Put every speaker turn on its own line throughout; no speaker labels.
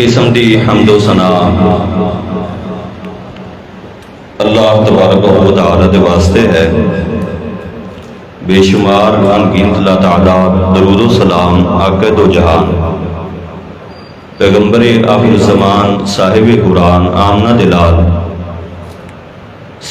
قسم دی حمد و ثنا اللہ تبارک و تعالی دے واسطے ہے، بے شمار انگنت اللہ تعالی درود و سلام آقا دو جہان پیغمبر آخر الزمان صاحب قرآن آمنہ دلال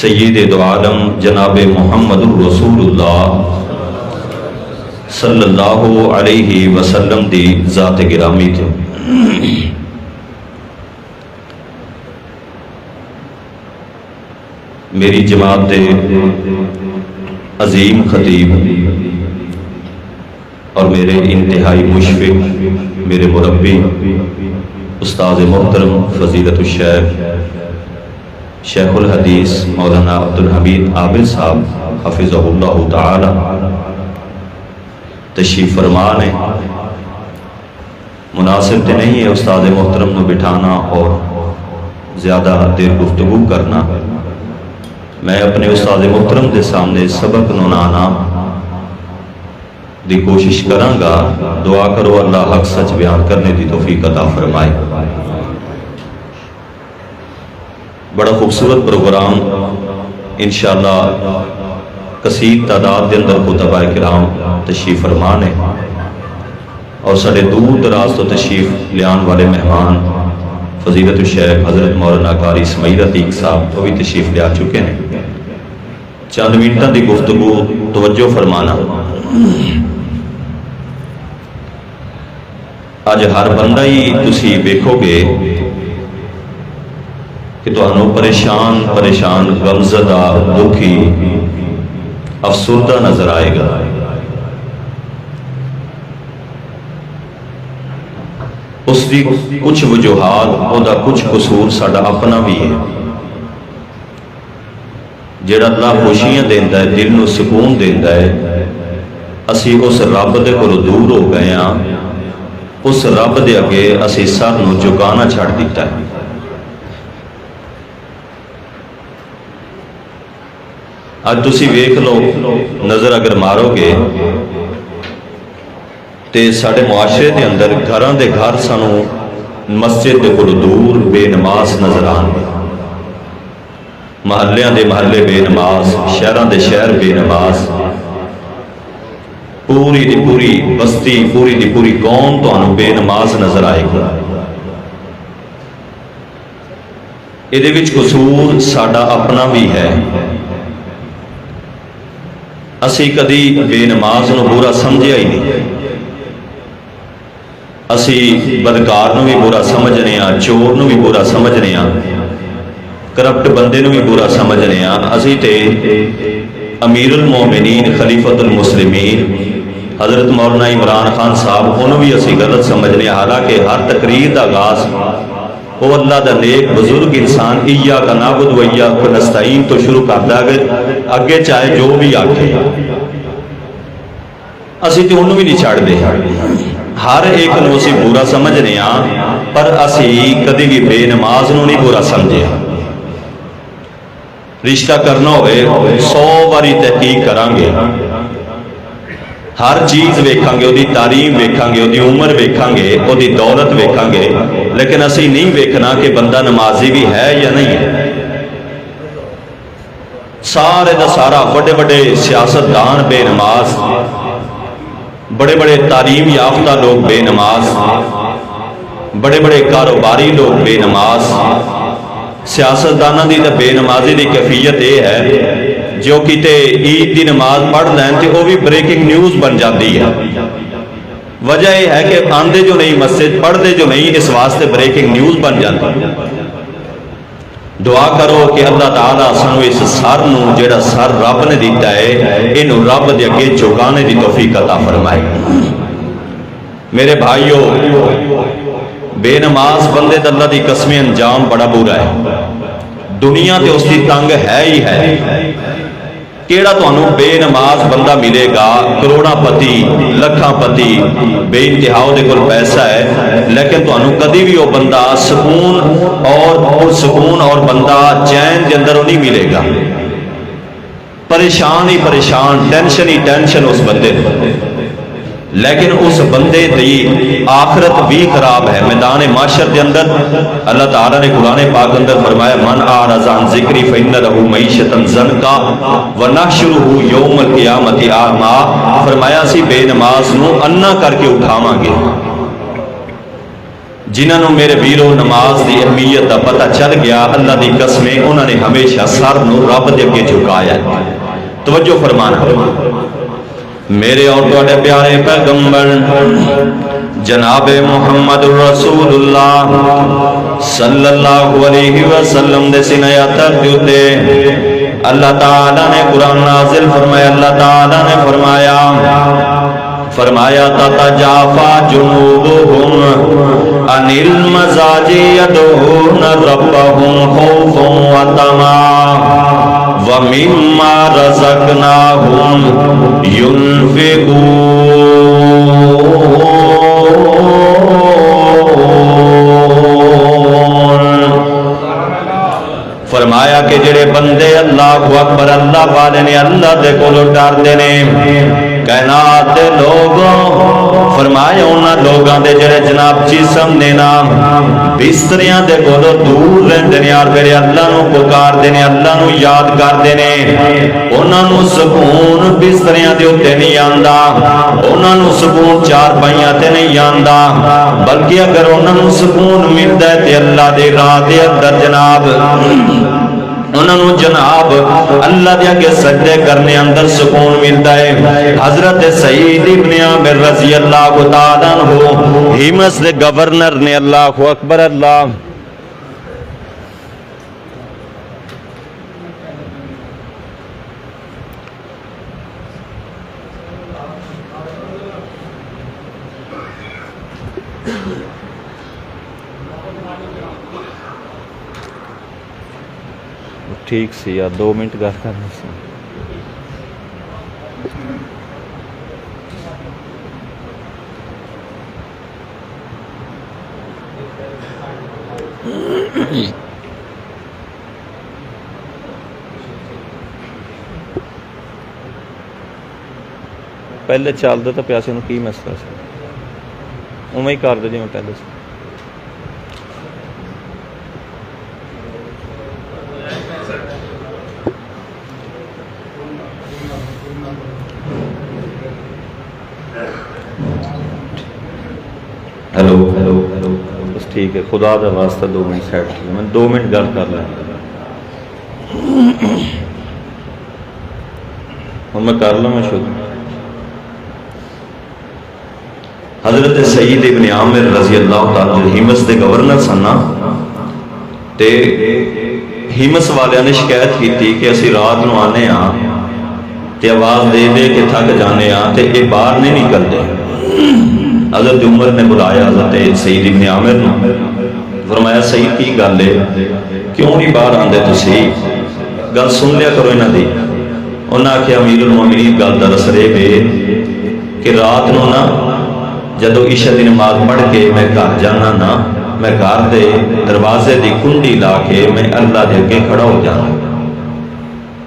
سید دو عالم جناب محمد رسول اللہ صلی اللہ علیہ وسلم دی ذات گرامی تھے۔ میری جماعت دے عظیم خطیب اور میرے انتہائی مشفق میرے مربی استاد محترم فضیلت الشیخ شیخ الحدیث مولانا عبدالحمید عابد صاحب حفظہ اللہ تعالی تشریف فرمان ہے۔ مناسب تو نہیں ہے استاد محترم نے بٹھانا اور زیادہ دیر گفتگو کرنا، میں اپنے استاد محترم کے سامنے سبق نونانا دی کوشش کرانگا۔ دعا کرو اللہ حق سچ بیان کرنے دی توفیق عطا فرمائے۔ بڑا خوبصورت پروگرام انشاءاللہ کثیر تعداد کے اندر خطبہ کرام تشریف فرمان ہے، اور سارے دور دراز تو تشریف لیان والے مہمان فضیلت الشیخ حضرت مولانا قاری اسماعیل عتیق صاحب وہ بھی تشریف لے آ چکے ہیں۔ چند منٹوں کی گفتگو توجہ فرمانا۔ آج ہر بندہ ہی تسی دیکھو گے کہ تمہیں پریشان غمزدہ دکھی افسردہ نظر آئے گا۔ اس دی کچھ وجوہات او دا کچھ قصور ساڈا اپنا بھی ہے۔ جڑا اللہ خوشیاں دیندا ہے، دل نو سکون دیندا ہے، اسی اس رب دے کولوں دور ہو گئے ہاں، اس رب دے اگے اسی سر نو جھکانا چھڑ دیتا ہے۔ اج تسی ویکھ لو، نظر اگر مارو گے تے ساڑے معاشرے دے اندر گھراں دے گھر سانو مسجد دے کولوں دور بے نماز نظر آن گے، محلیاں دے محلے بے نماز، شہراں دے شہر بے نماز، پوری دی پوری بستی پوری دی پوری قوم تانوں بے نماز نظر آئے گی۔ ایدے وچ قصور ساڈا اپنا بھی ہے۔ اسی کدی بے نماز نو برا سمجھیا ہی نہیں، اسی بدکار نو بھی برا سمجھنے ہاں، چور نو بھی برا سمجھنے ہاں، کرپٹ بندے نو بھی برا سمجھنے ہاں۔ اسی تے امیر المومنین خلیفۃ المسلمین حضرت مولانا عمران خان صاحب انہوں بھی اسی غلط سمجھنے ہاں، حالانکہ ہر تقریر دا آغاز وہ اللہ دا نیک بزرگ انسان ایاک نعبد و ایاک نستعین تو شروع کردا ہے، اگے چاہے جو بھی آکھے اسی تے انہوں بھی نہیں چھاڑ دے۔ ہر ایک نو اسی برا سمجھنے ہاں، پر اسی کدی بھی بے نماز نو نہیں برا سمجھے۔ رشتہ کرنا ہوئے 100 باری تحقیق کران گے، ہر چیز ویکھاں گے، دی تعلیم ویکھاں گے، دی عمر ویکھاں گے، دی دولت ویکھاں گے، لیکن اسی نہیں ویکھنا کہ بندہ نمازی بھی ہے یا نہیں ہے۔ سارے دا سارا بڑے بڑے سیاستدان بے نماز، بڑے بڑے تعلیم یافتہ لوگ بے نماز، بڑے بڑے کاروباری لوگ بے نماز۔ سیاستدانہ دی تے بے نمازی دی کیفیت یہ ہے جو کتے عید دی نماز پڑھ لین تے وہ بھی بریکنگ نیوز بن جاتی ہے۔ وجہ یہ ہے کہ آندے جو نہیں مسجد، پڑھ دے جو نہیں، اس واسطے بریکنگ نیوز بن جاتی۔ دعا کرو کہ اللہ تعالیٰ سنو اس سر نو جڑا سر رب نے دیتا ہے انہوں رب دے اگے جھکانے دی توفیق عطا فرمائے۔ میرے بھائیو، بے نماز بندے تے اللہ دی قسمیں انجام بڑا برا ہے۔ دنیا تے اس دی تنگ ہے ہی ہے۔ کیڑا تانوں بے نماز بندہ ملے گا، کروڑاں پتی لکھاں پتی بے انتہا دے کول پیسہ ہے، لیکن تانوں کدی بھی وہ بندہ سکون اور بندہ چین دے اندر نہیں ملے گا۔ پریشان ہی پریشان، ٹینشن ہی ٹینشن اس بندے۔ لیکن اس بندے دی آخرت بھی خراب ہے. میدان معاشر دے اندر اللہ تعالیٰ نے قرآن پاک اندر فرمایا من اعرض عن ذکری فإن له معیشۃ ضنکا ونحشرہ یوم القیامۃ اعمی. فرمایا اسی بے نماز نو انا کر کے اٹھاواں گے. جنہاں نو میرے ویرو نماز دی اہمیت دا پتہ چل گیا اللہ دی قسم انہاں نے ہمیشہ سر نو رب دے اگے جھکایا. توجہ فرمانا میرے اور تواڈے پیارے پیغمبر جناب محمد رسول اللہ صلی اللہ علیہ وسلم دے سینہ اطہر تے اللہ تعالیٰ نے قرآن نازل فرمایا. اللہ تعالیٰ نے فرمایا تتجافا جنوبهم عن المضاجع يدعون ربهم خوفا وطمعا ومما رزقناهم ينفقون. فرمایا کہ جڑے بندے اللہ اکبر اللہ والے نے اللہ دے کولوں ڈردے نے کائنات دے لوگوں فرمایا انہاں لوگاں دے جڑے جناب جسم نے نام بستریاں دے کولوں دور رہندے نے اور میرے اللہ نو پکاردے نے اللہ نو یاد کردے نے انہاں نو سکون بستریاں دے اوتے نہیں آندا انہاں نو سکون چار پائیاں تے نہیں آندا بلکہ اگر انہاں نو سکون ملدا ہے تے اللہ دے راہ دے اندر جناب انہوں نے جناب اللہ دیا کے سجدے کرنے اندر سکون ملتا ہے. حضرت سعید ابن عامر رضی اللہ تعالیٰ عنہ ہمس دے گورنر نے اللہ اکبر اللہ ٹھیک سی یا 2 منٹ گل کرنا سی. پہلے چلتا تو پیاسے نو کی مسئلہ سی اوویں ہی کر دے جی میں پہلے سے. ہیلو بس ٹھیک ہے خدا دا واسطہ 2 منٹ سیٹ کیا میں 2 منٹ گل کر لیں ہوں میں کر لوں شروع. حضرت سعید ابن عامر رضی اللہ تعالیٰ ہمس دے گورنر سن تے ہمس والے نے شکایت کی تھی کہ اسی رات نو آنے ہاں تے آواز دے دے کہ تھک جانے ہاں تے یہ باہر نہیں نکلتے. حضرت عمر نے بلایا حضرت سعید ابن عامر نے فرمایا سعید کی گل ہے کیوں نہیں باہر آندے تسی گل سن لیا کرو انہاں دی. انہاں آکھیا امیر المومنین گل دراصل یہ کہ رات نو نا جدو عشاء دی نماز پڑھ کے میں گھر جانا نا میں گھر دے دروازے دی کنڈی لا کے میں اللہ دے اگے کھڑا ہو جانا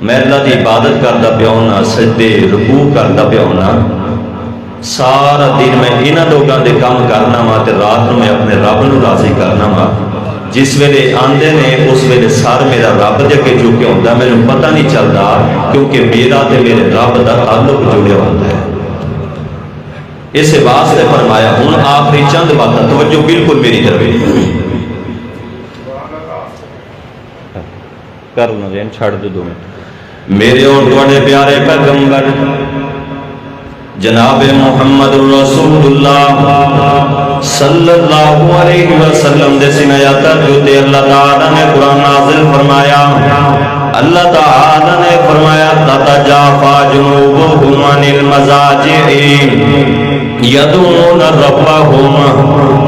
میں اللہ دی عبادت کردا پیا ہونا سجدے رکوع کردا پیا ہونا سارا دن میں انہاں لوگاں دے کام کرنا وا تے رات نو میں اپنے رب نو راضی کرنا وا. جس ویلے آندے نے اس ویلے سار میرا رب دے اگے جھک کے ہوندا مینوں پتہ نہیں چلدا کیونکہ میرا تے میرے رب دا تعلق جڑیا ہوندا ہے. اس واسطے فرمایا ہن آخری چند باتاں توجہ بالکل میری طرف کر لو جی چھڑ دو 2 منٹ. میرے اور تواڈے پیارے پیغمبر جناب محمد رسول اللہ صلی اللہ علیہ وسلم دے سینہ اطہر تے اللہ تعالیٰ نے قرآن نازل فرمایا. اللہ تعالیٰ نے فرمایا تتجافا جنوبهم عن المضاجع يدعون ربهم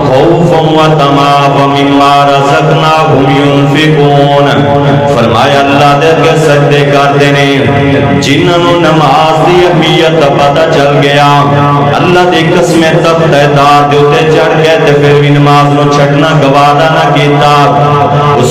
خوفا وطمعا ومما رزقناهم ينفقون. فرمایا اللہ دے کے سجدے کرتے نے جنہاں نو نماز دی اہمیت دا پتہ چل گیا اللہ دی قسم تخت دار دے اوتے چڑھ گئے تے پھر بھی نماز نو چھڈنا گوارا نہ کیتا. اس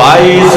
22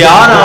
11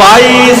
22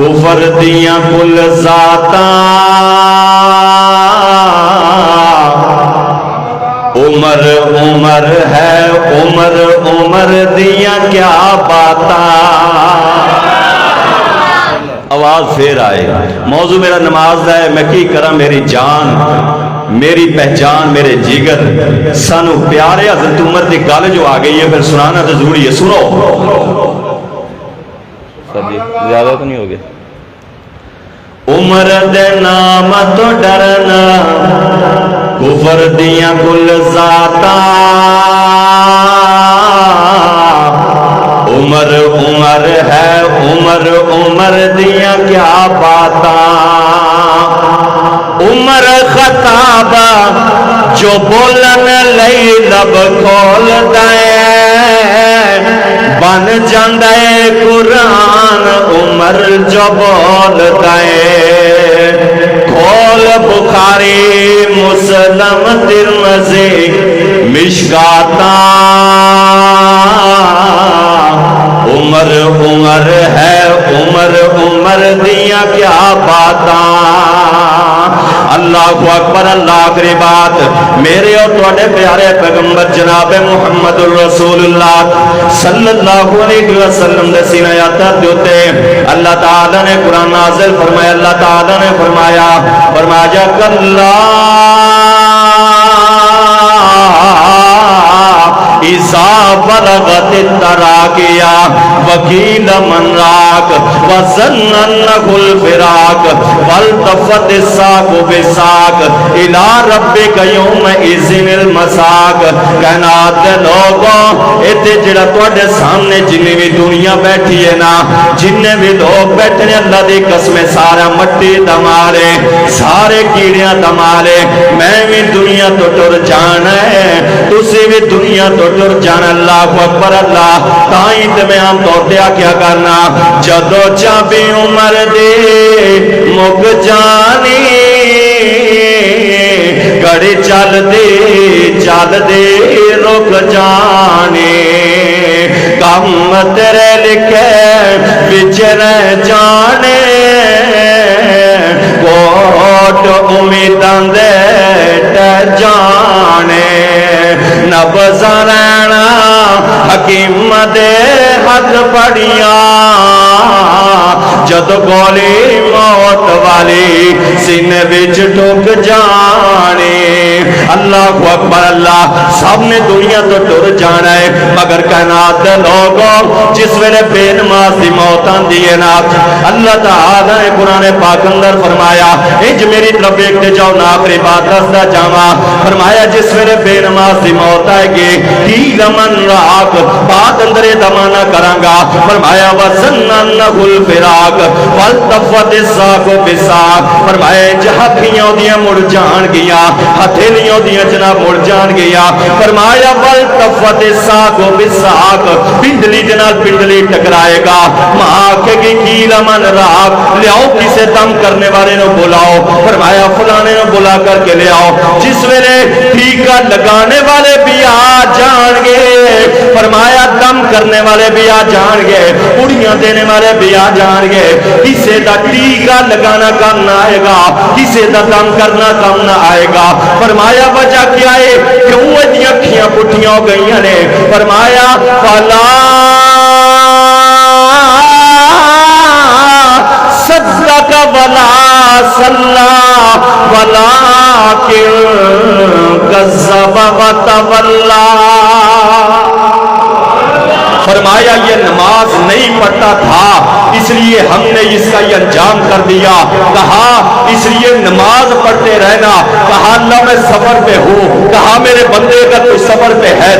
کفر دیاں کل ذاتاں عمر عمر ہے عمر عمر دیاں کیا باتاں. آواز پھر آئے. موضوع میرا نماز ہے. میں کی کرا میری جان میری پہچان میرے جگر سانو پیارے حضرت عمر دی گل جو آ گئی ہے پھر سنانا تو ضروری ہے. سنو زیادہ تو نہیں ہو گیا. عمر دے نام تو ڈرنا کفر دیاں کل ذاتاں عمر عمر ہے عمر عمر دیاں کیا باتاں. عمر خطاب جو بولن لئی لب کھول دے بن جاندے قرآن عمر جو بول دے. کھول بخاری مسلم ترمذی مشکاتاں عمر عمر ہے عمر عمر دیاں کیا باتاں. اللہ اکبر. اللہ کی بات میرے اور تواڈے پیارے پیغمبر جناب محمد الرسول اللہ صلی اللہ علیہ وسلم دے سینہ اطہر دے اوتے اللہ تعالی نے قرآن نازل فرمایا. اللہ تعالی نے فرمایا کلا اذا بلغت التراقیا وقیل من راق وظن انه الفراق والتفت الساق بالساق الى ربک یومئذ المساق. کائنات دے لوگوں ایتھے جڑا تواڈے سامنے جنی بھی دنیا بیٹھی ہے نا جننے بھی لوگ بیٹھے ہیں اللہ دی قسم سارا مٹی دمالے سارے کیڑیاں دمالے. میں بھی دنیا تو ٹر جانا ہے تسی بھی دنیا تو ٹر جانا. اللہ اکبر. اللہ تائیں تے میں عام طور تے کیا کرنا جدو چابی عمر دی مک جانی گڑی چل دے رک جانی کم تیرے لکھے بچ رہ جانے کوٹ امیداں دے ٹر جانے نبض رہنا حکیم دے ہاتھ پڑیاں جد گولی موت والی سینے بچ ٹھک جانے. اللہ اکبر. اللہ سب نے دنیا تو ٹر جانا ہے مگر کائنات دے لوگوں جس ویلے بے نماز دی موت آندی ہے نا اللہ تعالی نے قرآن پاک اندر فرمایا انج میری طرف دیکھتے جاؤ نا آخری بات رستا جاواں فرمایا جس ویلے بے نماز دی موت آئے گی کی لمن راک بات اندر یہ دمانا کرانگا فرمایا وَزَنَّ انَّهُ الْفِرَاقِ وَالْتَفَّتِ السَّاقُ بِالسَّاقِ فرمایا جہاں دیاں مڑ جان گیا ہتھیلیوں دیاں جناب مڑ جان گیا فرمایا وَالْتَفَّتِ السَّاقُ بِالسَّاقِ پنڈلی جناب پنڈلی ٹکرائے گا ماں آکھے گی کی لمن راک لیاؤ کسے دم کرنے والے نو بلاؤ فرمایا فلانے نو بلا کر کے لے آؤ. جس ویلے ٹھیکا لگانے والے بھی آ جان گے فرمایا دم کرنے والے بھی آ جان گے اڑیاں دینے والے بھی آ جان گے کسے دا ٹھیکا لگانا کام نہ آئے گا کسے دا دم کرنا کام نہ آئے گا. فرمایا وجہ کیا ہے کیوں اتنی اکھیاں پٹھیاں ہو گئی نے فرمایا فلا صدق ولا صلى ولكن كذب وتولى فرمایا یہ نماز نہیں پڑھتا تھا اس لیے ہم نے اس کا یہ انجام کر دیا. کہا اس لیے نماز پڑھتے رہنا. کہا اللہ میں سفر پہ ہوں. کہا میرے بندے اگر کوئی سفر پہ ہے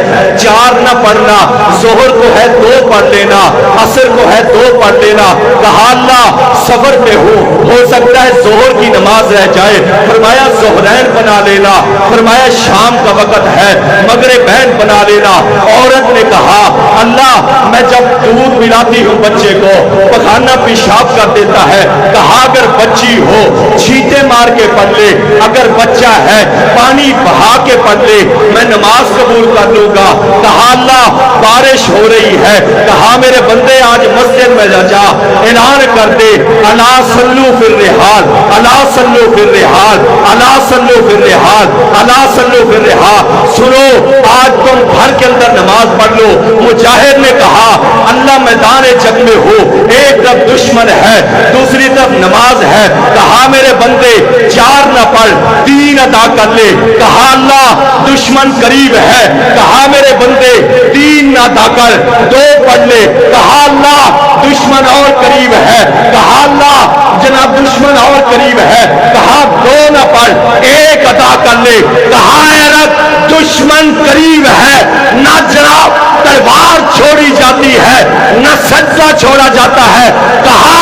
4 نہ پڑھنا ظہر کو ہے 2 پڑھ لینا عصر کو ہے 2 پڑھ لینا. کہا اللہ سفر پہ ہو سکتا ہے ظہر کی نماز رہ جائے فرمایا ظہرین بنا لینا. فرمایا شام کا وقت ہے مغربین بنا لینا. عورت نے کہا اللہ میں جب دودھ پلاتی ہوں بچے کو پخانہ پیشاب کر دیتا ہے، کہا اگر بچی ہو چھینٹے مار کے پڑھ لے، اگر بچہ ہے پانی بہا کے پڑھ لے، میں نماز قبول کر لوں گا۔ کہا اللہ بارش ہو رہی ہے، کہا میرے بندے آج مسجد میں جا اعلان کر دے الا صلو فی الرحال، الا صلو فی الرحال، الا صلو فی الرحال، الا صلو فی الرحال۔ سنو آج تم گھر کے اندر نماز پڑھ لو۔ مجاہد نے کہا اللہ میدان جنگ میں ہو، ایک طرف دشمن ہے دوسری طرف نماز ہے، کہا میرے بندے 4 نہ پڑھ 3 ادا کر لے، کہا اللہ دشمن قریب ہے، کہا میرے بندے 3 نہ ادا کر 2 پڑھ لے، کہا اللہ دشمن اور قریب ہے، کہا اللہ جناب دشمن اور قریب ہے، کہا 2 نہ پڑھ 1 ادا کر لے، کہا اے رب دشمن قریب ہے، نہ جناب تلوار چھوڑی جاتی ہے نہ سجدہ چھوڑا جاتا ہے، کہا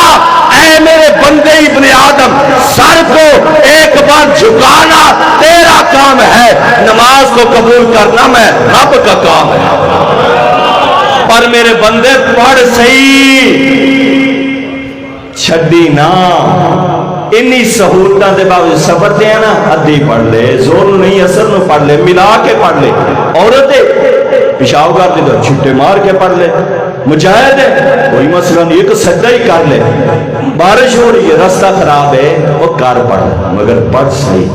اے میرے بندے ابن آدم سر کو ایک بار جھکانا تیرا کام ہے، نماز کو قبول کرنا میں رب کا کام ہے۔ پر میرے بندے پڑھ صحیح چھڈی نا، انی سہولتاں دے باوجود صبر دے نا، ادھی پڑھ لے، زور نہیں اثر نو پڑھ لے، ملا کے پڑھ لے، عورتیں پیشاب کر دے تو چھٹے مار کے پڑھ لے، مجاہد ہے کوئی مسئلہ نہیں، ایک سجدہ ہی کر لے، بارش ہو رہی ہے راستہ خراب ہے وہ کر پڑھ، مگر پڑھ صحیح،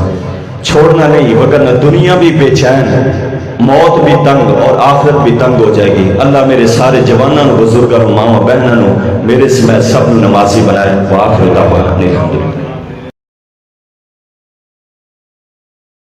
چھوڑنا نہیں، وگرنہ دنیا بھی بے چین ہے، موت بھی تنگ اور آخرت بھی تنگ ہو جائے گی۔ اللہ میرے سارے جوانوں بزرگوں ماں بہنوں میرے سمیت سب نمازی بنائے۔ وآخر دعوانا الحمدللہ۔